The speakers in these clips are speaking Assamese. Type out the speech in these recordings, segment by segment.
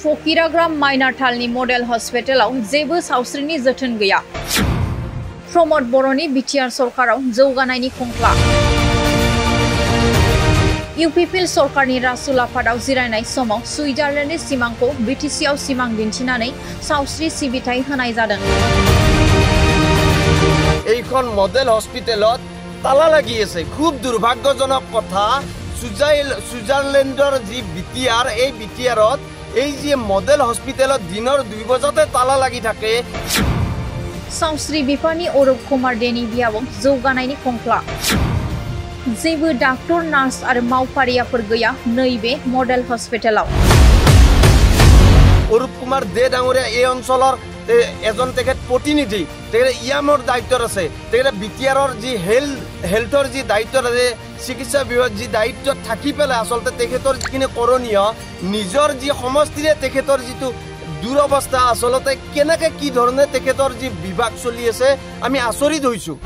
फकीराग्राम माइनारथालनि मडेल हस्पिटालाव जेबो सावस्रिनि जोथोन गैया। प्रमद बर'नि बिटिआर सरकाराव जौगानायनि खंख्ला। इउपिपिएल सरकारनि रासुल आफादाव जिरायनाय समाव सुइजारलेन्डनि सिमांखौ बिटिसिआव सिमां दिन्थिनानै सावस्रि सिबिथाय होनाय जादों। এইখন মডেল হস্পিটেলত তালা লাগি আছে। খুব দুর্ভাগ্যজনক কথা, সুইজাৰল্যান্ডৰ যি বিটিআৰ, এই বিটিআৰত এই যে মডেল হস্পিটেলত দিনৰ 2 বজাতে তালা লাগি থাকে। सावस्रि बिफाननि अरुप कुमार देनि बियाबाव जौगानायनि खंख्ला। जेबो डाक्टर नार्स आरो मावफारियाफोर गैया नैबे मडेल हस्पिटेलाव। অরূপ কুমার দে ডাঙৰীয়া এই অঞ্চলৰ এজন তেখেত প্ৰতিনিধি, তেখেতে ইয়ামৰ দায়িত্বত আছে। তেখেতে বিটিআৰৰ যি হেল্থৰ যি দায়িত্বত আছে, চিকিৎসা বিভাগ যি দায়িত্বত থাকি পেলাই আচলতে তেখেতৰ যিখিনি কৰণীয় নিজৰ যি সমষ্টিৰে তেখেতৰ যিটো দুৰৱস্থা, আচলতে কেনেকৈ কি ধৰণে তেখেতৰ যি বিভাগ চলি আছে আমি আচৰিত হৈছোঁ।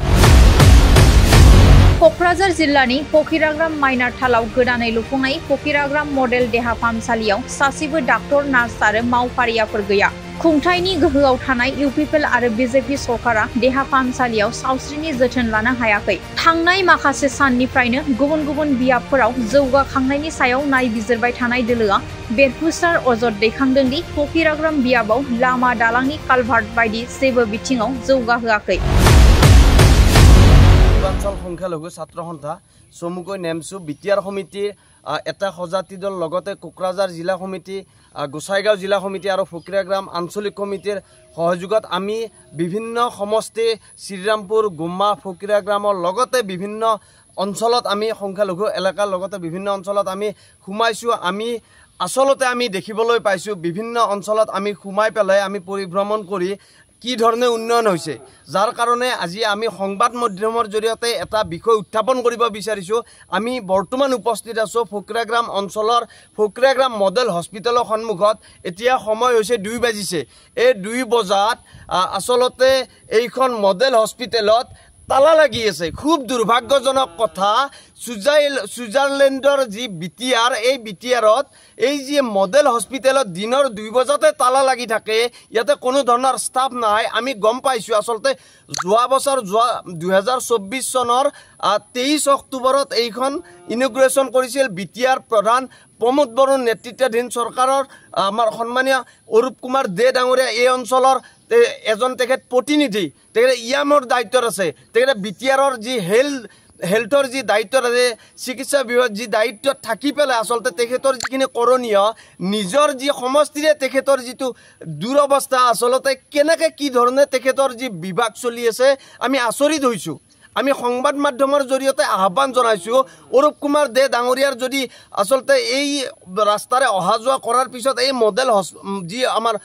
क'क्राझार जिल्लानि फकीराग्राम माइनारथालाव गोदानै लुफुंनाय फकीराग्राम मडेल देहा फाहामसालियाव सासेबो डाक्टर नार्स आरो मावफारियाफोर गैया। खुंथायनि गोहोआव थानाय इउपिपिएल आरो बिजेपि सरकारा देहा फाहामसालियाव सावस्रिनि जोथोन लानो हायाखै। थांनाय माखासे साननिफ्रायनो गुबुन गुबुन बियाबफोराव जौगाखांनायनि सायाव नायबिजिरबाय थानाय दोलोआ बेरफुसार अजद दैखांदों दि फकीराग्राम बियाबाव लामा दालांनि कालभार्ट बायदि जेबो बिथिङाव जौगाहोआखै। অঞ্চল সংখ্যালঘু ছাত্ৰ সন্থা চমুকৈ নেমচু বিটিআৰ সমিতিৰ এটা সজাতি দল, লগতে কোকৰাঝাৰ জিলা সমিতি, গোসাইগাঁও জিলা সমিতি আৰু ফকিৰাগ্ৰাম আঞ্চলিক কমিটিৰ সহযোগত আমি বিভিন্ন সমষ্টি শ্ৰীৰামপুৰ, গুম্মা, ফকিৰাগ্ৰামৰ লগতে বিভিন্ন অঞ্চলত আমি সংখ্যালঘু এলেকাৰ লগতে বিভিন্ন অঞ্চলত আমি সোমাইছোঁ। আমি আচলতে আমি দেখিবলৈ পাইছোঁ বিভিন্ন অঞ্চলত আমি সোমাই পেলাই আমি পৰিভ্ৰমণ কৰি কি ধৰণে উন্নয়ন হৈছে, যাৰ কাৰণে আজি আমি সংবাদ মাধ্যমৰ জৰিয়তে এটা বিষয় উত্থাপন কৰিব বিচাৰিছোঁ। আমি বৰ্তমান উপস্থিত আছোঁ ফকিৰাগ্ৰাম অঞ্চলৰ ফকিৰাগ্ৰাম মডেল হস্পিটেলৰ সন্মুখত। এতিয়া সময় হৈছে 2 বাজিছে। এই 2 বজাত আচলতে এইখন মডেল হস্পিটেলত তালা লাগি আছে। খুব দুৰ্ভাগ্যজনক কথা, সুইজাৰলেণ্ডৰ যি বিটিআৰ, এই বিটিআৰত এই যে মডেল হস্পিটেলত দিনৰ 2 বজাতে তালা লাগি থাকে। ইয়াতে কোনো ধৰণৰ ষ্টাফ নাই। আমি গম পাইছোঁ আচলতে যোৱা বছৰ 2024 চনৰ 23 অক্টোবৰত এইখন ইনগ্ৰেশ্যন কৰিছিল বিটিআৰ প্ৰধান প্ৰমোদ বড়োৰ নেতৃত্বাধীন চৰকাৰৰ আমাৰ সন্মানীয় অৰুপ কুমাৰ দে ডাঙৰীয়া এই অঞ্চলৰ এজন তেখেত প্ৰতিনিধি, তেখেতে ইয়ামৰ দায়িত্বত আছে। তেখেতে বিটিআৰৰ যি হেল্থৰ যি দায়িত্বত আছে, চিকিৎসা বিভাগ যি দায়িত্বত থাকি পেলাই আচলতে তেখেতৰ যিখিনি কৰণীয় নিজৰ যি সমষ্টিৰে তেখেতৰ যিটো দুৰৱস্থা, আচলতে কেনেকৈ কি ধৰণে তেখেতৰ যি বিভাগ চলি আছে আমি আচৰিত হৈছোঁ। আমি সংবাদ মাধ্যমৰ জৰিয়তে আহ্বান জনাইছোঁ, অৰুপ কুমাৰ দে ডাঙৰীয়াৰ যদি আচলতে এই ৰাস্তাৰে অহা যোৱা কৰাৰ পিছত এই মডেল যি আমাৰ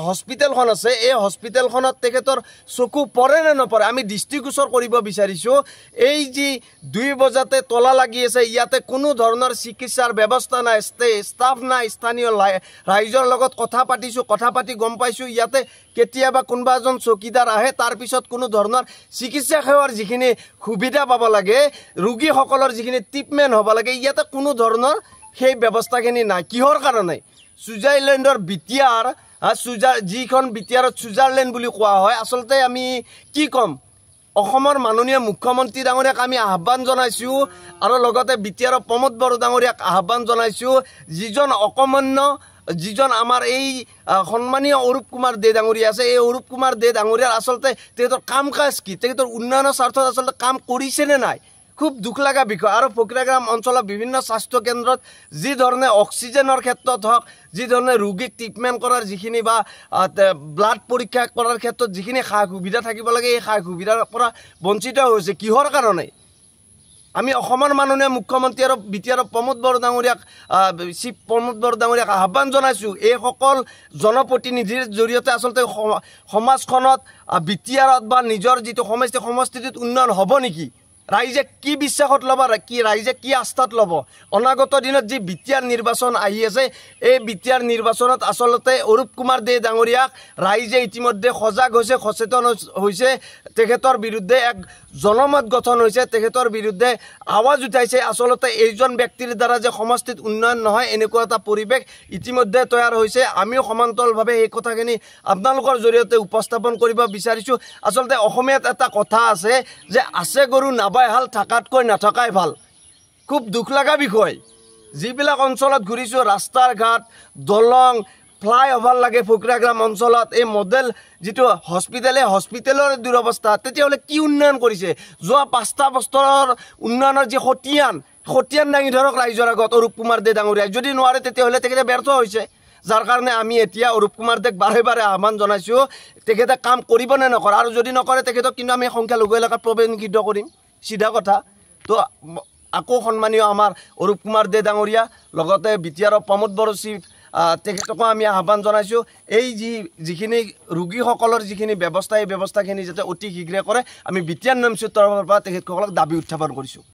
হস্পিটেলখন আছে, এই হস্পিটেলখনত তেখেতৰ চকু পৰে নে নপৰে আমি দৃষ্টিগোচৰ কৰিব বিচাৰিছোঁ। এই যি 2 বজাতে তলা লাগি আছে, ইয়াতে কোনো ধৰণৰ চিকিৎসাৰ ব্যৱস্থা নাই, ষ্টাফ নাই। স্থানীয় ৰাইজৰ লগত কথা পাতিছোঁ, কথা পাতি গম পাইছোঁ ইয়াতে কেতিয়াবা কোনোবা এজন চকীদাৰ আহে, তাৰপিছত কোনো ধৰণৰ চিকিৎসা সেৱাৰ যিখিনি সুবিধা পাব লাগে, ৰোগীসকলৰ যিখিনি ট্ৰিটমেণ্ট হ'ব লাগে, ইয়াতে কোনো ধৰণৰ সেই ব্যৱস্থাখিনি নাই। কিহৰ কাৰণে? ছুইজাৰলেণ্ডৰ বিটিআৰ, যিখন বিটিআৰত ছুইজাৰলেণ্ড বুলি কোৱা হয়। আচলতে আমি কি ক'ম, অসমৰ মাননীয় মুখ্যমন্ত্ৰী ডাঙৰীয়াক আমি আহ্বান জনাইছোঁ আৰু লগতে বিটিআৰৰ প্ৰমোদ বড়ো ডাঙৰীয়াক আহ্বান জনাইছোঁ, যিজন আমাৰ এই সন্মানীয় অৰুপ কুমাৰ দে ডাঙৰীয়া আছে, এই অৰুপ কুমাৰ দে ডাঙৰীয়াৰ আচলতে তেখেতৰ কাম কাজ কি, তেখেতৰ উন্নয়নৰ স্বাৰ্থত আচলতে কাম কৰিছেনে নাই, খুব দুখ লগা বিষয়। আৰু ফকিৰাগ্ৰাম অঞ্চলৰ বিভিন্ন স্বাস্থ্য কেন্দ্ৰত যি ধৰণে অক্সিজেনৰ ক্ষেত্ৰত হওক, যি ধৰণে ৰোগীক ট্ৰিটমেণ্ট কৰাৰ যিখিনি বা ব্লাড পৰীক্ষা কৰাৰ ক্ষেত্ৰত যিখিনি সা সুবিধা থাকিব লাগে, এই সা সুবিধাৰ পৰা বঞ্চিত হৈছে। কিহৰ কাৰণে? আমি অসমৰ মাননীয় মুখ্যমন্ত্ৰী আৰু বিটিআৰৰ প্ৰমোদ বড়ো ডাঙৰীয়াক আহ্বান জনাইছোঁ, এইসকল জনপ্ৰতিনিধিৰ জৰিয়তে আচলতে সমাজখনত বিটিআৰত বা নিজৰ যিটো সমষ্টিটোত উন্নয়ন হ'ব নেকি? ৰাইজে কি বিশ্বাসত ল'ব, ৰাইজে কি আস্থাত ল'ব? অনাগত দিনত যি বিটিআৰ নিৰ্বাচন আহি আছে, এই বিটিআৰ নিৰ্বাচনত আচলতে অৰুপ কুমাৰ দে ডাঙৰীয়াক ৰাইজে ইতিমধ্যে সজাগ হৈছে, সচেতন হৈছে। তেখেতৰ বিৰুদ্ধে এক জনমত গঠন হৈছে, তেখেতৰ বিৰুদ্ধে আৱাজ উঠাইছে। আচলতে এইজন ব্যক্তিৰ দ্বাৰা যে সমষ্টিত উন্নয়ন নহয় এনেকুৱা এটা পৰিৱেশ ইতিমধ্যে তৈয়াৰ হৈছে। আমিও সমান্তৰালভাৱে এই কথাখিনি আপোনালোকৰ জৰিয়তে উপস্থাপন কৰিব বিচাৰিছোঁ। আচলতে অসমীয়াত এটা কথা আছে যে আছে গৰু নাবাই হাল, থকাতকৈ নথকাই ভাল। খুব দুখ লগা বিষয়। যিবিলাক অঞ্চলত ঘূৰিছোঁ, ৰাস্তাৰ ঘাট, দলং, ফ্লাইঅভাৰ লাগে ফকীৰাগ্ৰাম অঞ্চলত, এই মডেল যিটো হস্পিটেল, এই হস্পিটেলৰ দুৰৱস্থা। তেতিয়াহ'লে কি উন্নয়ন কৰিছে? যোৱা 5টা বছৰৰ উন্নয়নৰ যি খতিয়ান দাঙি ধৰক ৰাইজৰ আগত অৰূপ কুমাৰ দে ডাঙৰীয়াই। যদি নোৱাৰে তেতিয়াহ'লে তেখেতে ব্যৰ্থ হৈছে। যাৰ কাৰণে আমি এতিয়া অৰূপ কুমাৰ দেক বাৰে বাৰে আহ্বান জনাইছোঁ, তেখেতে কাম কৰিব নে নকৰে, আৰু যদি নকৰে তেখেতক কিন্তু আমি সংখ্যালঘু এলেকাত প্ৰৱেশ নিষিদ্ধ কৰিম। চিধা কথা। তো আকৌ সন্মানীয় আমাৰ অৰূপ কুমাৰ দে ডাঙৰীয়া, লগতে বিটিআৰৰ প্ৰমোদ বড়োচি তেখেতকো আমি আহ্বান জনাইছোঁ, এই যিখিনি ৰোগীসকলৰ যিখিনি ব্যৱস্থা, এই ব্যৱস্থাখিনি যাতে অতি শীঘ্ৰে কৰে। আমি বিটিআৰ নামচুৰ তৰফৰ পৰা তেখেতসকলক দাবী উত্থাপন কৰিছোঁ।